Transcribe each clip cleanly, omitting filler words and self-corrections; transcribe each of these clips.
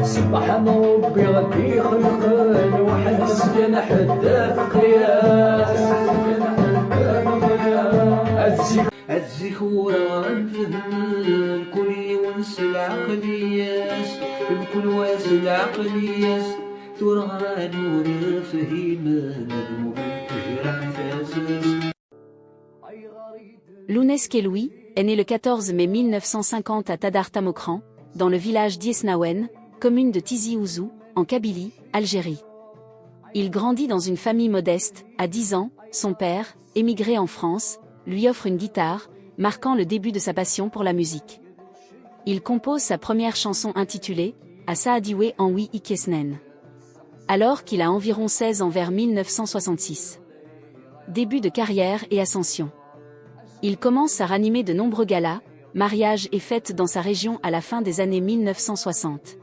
سبحان ربي غادي يخلق الوحد سكن حدا في قياس الزيك ونفهم كل يونس العقلياس بكل واس العقلياس ترغى نور فهيما نجم بالتهران فاسس. Lounès Kelloui est né le 14 mai 1950 à Tadar Tamokran, dans le village d'Iesnaouen, commune de Tizi Ouzou, en Kabylie, Algérie. Il grandit dans une famille modeste. À 10 ans, son père, émigré en France, lui offre une guitare, marquant le début de sa passion pour la musique. Il compose sa première chanson intitulée « À Saadiwe en Wi Ikesnen », alors qu'il a environ 16 ans vers 1966. Début de carrière et ascension. Il commence à ranimer de nombreux galas, mariages et fêtes dans sa région à la fin des années 1960.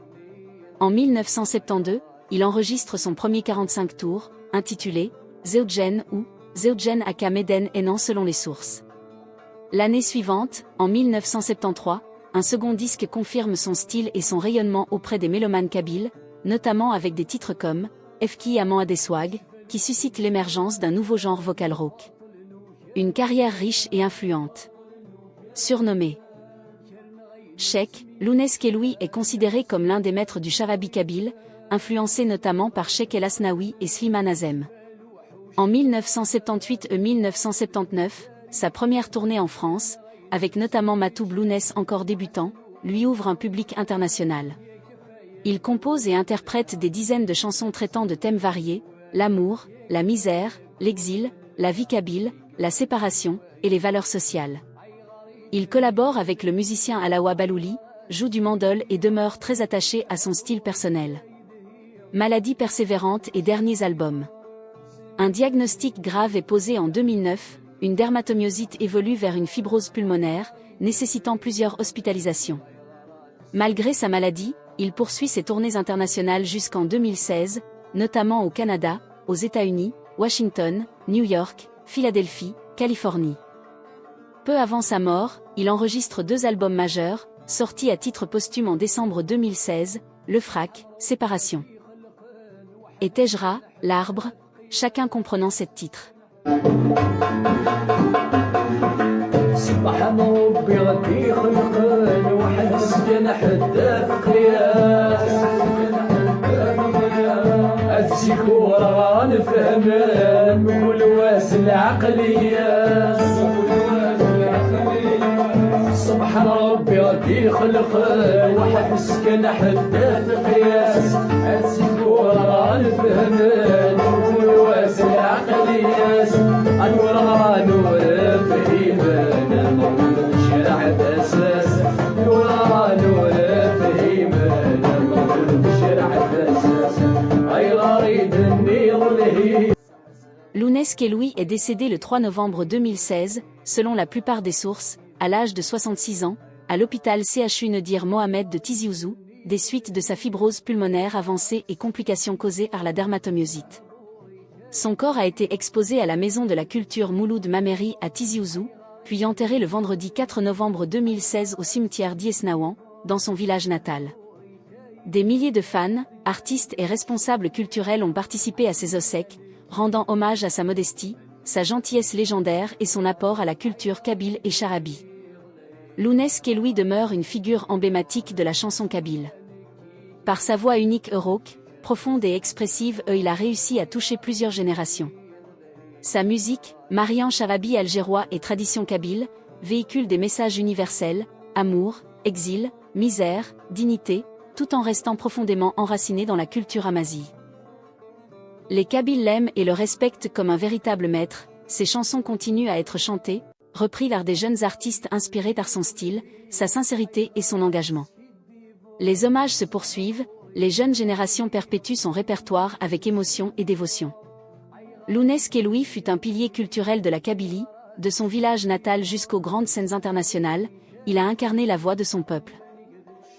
En 1972, il enregistre son premier 45 tours, intitulé « Zeudjen » ou « Zeudjen Aka Meden Enan » selon les sources. L'année suivante, en 1973, un second disque confirme son style et son rayonnement auprès des mélomanes kabyles, notamment avec des titres comme « Efki Aman Adeswag », qui suscite l'émergence d'un nouveau genre vocal rock. Une carrière riche et influente. Surnommé Cheikh, Lounès Kelloui est considéré comme l'un des maîtres du charabi kabyle, influencé notamment par Cheikh El Asnaoui et Slimane Azem. En 1978 et 1979, sa première tournée en France, avec notamment Matoub Lounès encore débutant, lui ouvre un public international. Il compose et interprète des dizaines de chansons traitant de thèmes variés, l'amour, la misère, l'exil, la vie kabyle, la séparation, et les valeurs sociales. Il collabore avec le musicien Alawa Balouli, joue du mandol et demeure très attaché à son style personnel. Maladie persévérante et derniers albums. Un diagnostic grave est posé en 2009, une dermatomyosite évolue vers une fibrose pulmonaire, nécessitant plusieurs hospitalisations. Malgré sa maladie, il poursuit ses tournées internationales jusqu'en 2016, notamment au Canada, aux États-Unis, Washington, New York, Philadelphie, Californie. Peu avant sa mort, il enregistre 2 albums majeurs, sortis à titre posthume en décembre 2016, Le Frac, Séparation. Et Tejra, L'Arbre, chacun comprenant 7 titres. سبحان ربي غادي يخلق الوحد سكن حدا في قياس الزيك ونفهم كل واس العقليات سبحان ربي غادي يخلق الوحد سكن حدا في قياس الزيك ونفهم كل واس العقليات انور نور في ايمان نور في شرع الاساس نور نور في ايمان نور في شرع الاساس اي غريب النير لهي. Lounès Kelloui est décédé le 3 novembre 2016, selon la plupart des sources, à l'âge de 66 ans, à l'hôpital CHU Nedir Mohamed de Tizi Ouzou, des suites de sa fibrose pulmonaire avancée et complications causées par la dermatomyosite. Son corps a été exposé à la Maison de la Culture Mouloud Mameri à Tizi Ouzou, puis enterré le vendredi 4 novembre 2016 au cimetière d'Iesnaouen, dans son village natal. Des milliers de fans, artistes et responsables culturels ont participé à ses obsèques, rendant hommage à sa modestie, sa gentillesse légendaire et son apport à la culture kabyle et charabi. Lounès Kelloui demeure une figure emblématique de la chanson kabyle. Par sa voix unique rauque, profonde et expressive, il a réussi à toucher plusieurs générations. Sa musique, mariant charabi algérois et tradition kabyle, véhicule des messages universels, amour, exil, misère, dignité, tout en restant profondément enraciné dans la culture amazie. Les Kabyles l'aiment et le respectent comme un véritable maître. Ses chansons continuent à être chantées, reprises par des jeunes artistes inspirés par son style, sa sincérité et son engagement. Les hommages se poursuivent, les jeunes générations perpétuent son répertoire avec émotion et dévotion. Lounès Kelloui fut un pilier culturel de la Kabylie, de son village natal jusqu'aux grandes scènes internationales, il a incarné la voix de son peuple.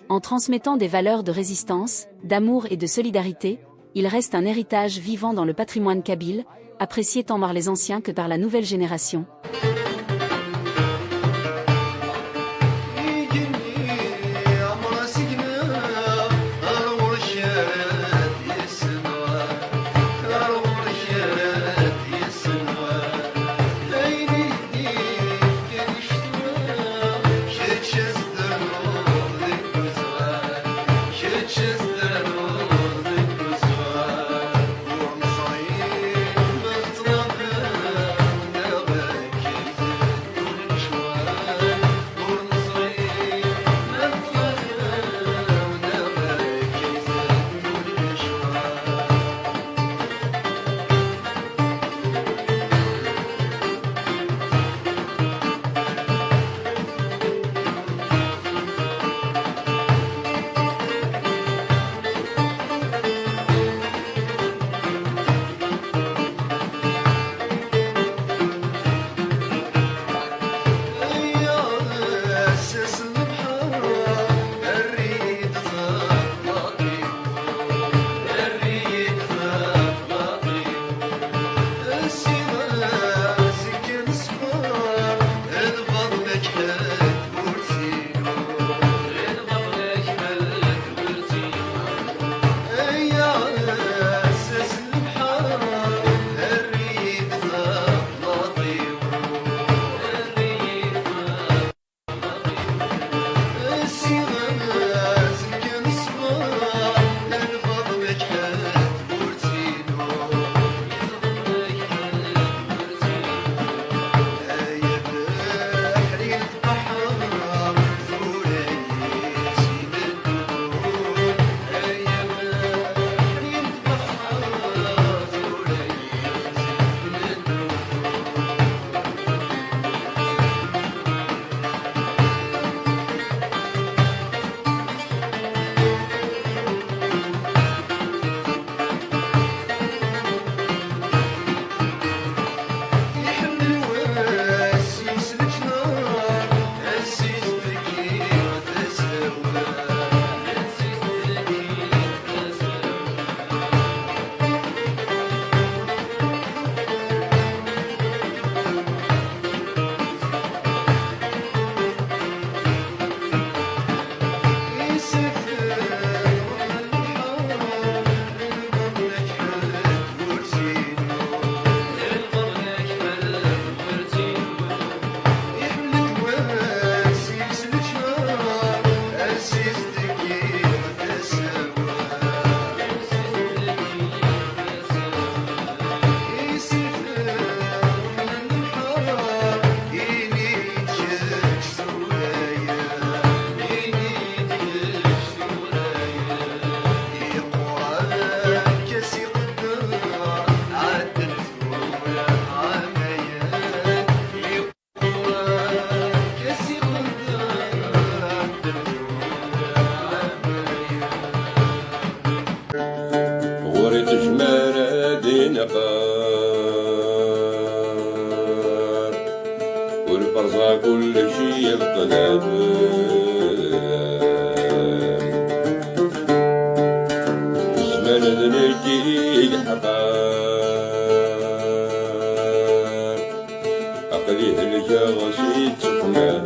En transmettant des valeurs de résistance, d'amour et de solidarité, il reste un héritage vivant dans le patrimoine kabyle, apprécié tant par les anciens que par la nouvelle génération. وريت جمال دين قار والبرزا كل شي القلب زمان ذنجي الحقار أقليه الجاغسي تقمام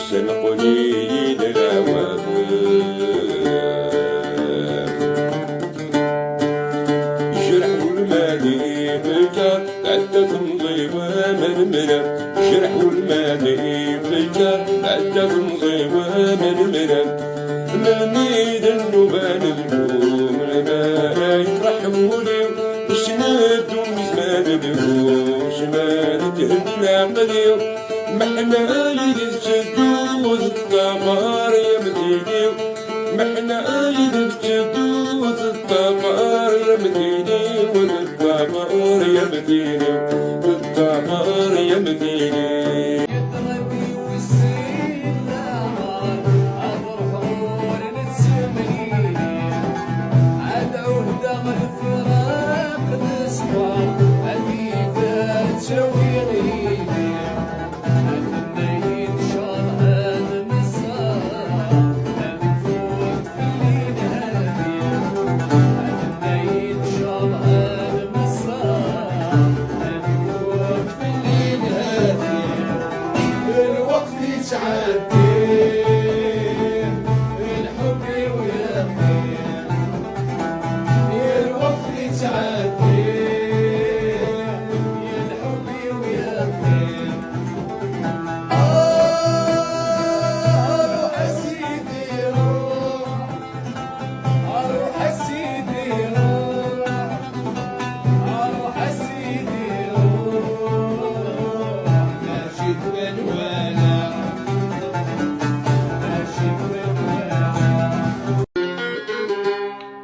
والسنقليل العوام جرح والمالي بكى عدة تمضي ومرمرة جرح والمالي بكى عدة تمضي ومرمرة ملميد النوبان اليوم لما يرحموني وسنادو مزمان بيهم شمال تهدنا قديو محنا يدسدوز الطمار يا مديني محنا يدسدوز الطمار يا مديني والطمار يا مديني الطمار يا مديني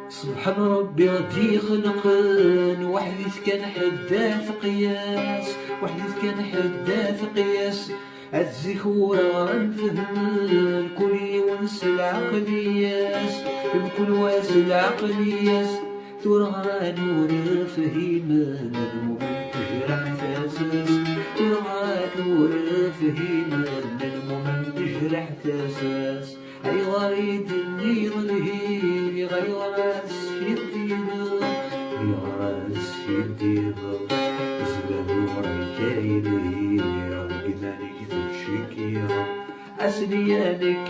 سبحان ربي غادي خلقن وحديث كان حداث قياس وحديث كان حداث قياس الزخورة غنفهم كل ونس العقلياس بكل واس العقلياس ترى نور فهيمان المؤمن تجرح تاساس ترى نور فهيمان المؤمن تجرح تاساس أي غريد النير الهيل غير راس يدينا راس يدينا زلالو رجايلي رقنانك تشكيها أسليانك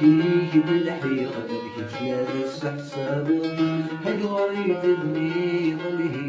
بالحيرة لك جلال السحساب أي غريد النير الهيل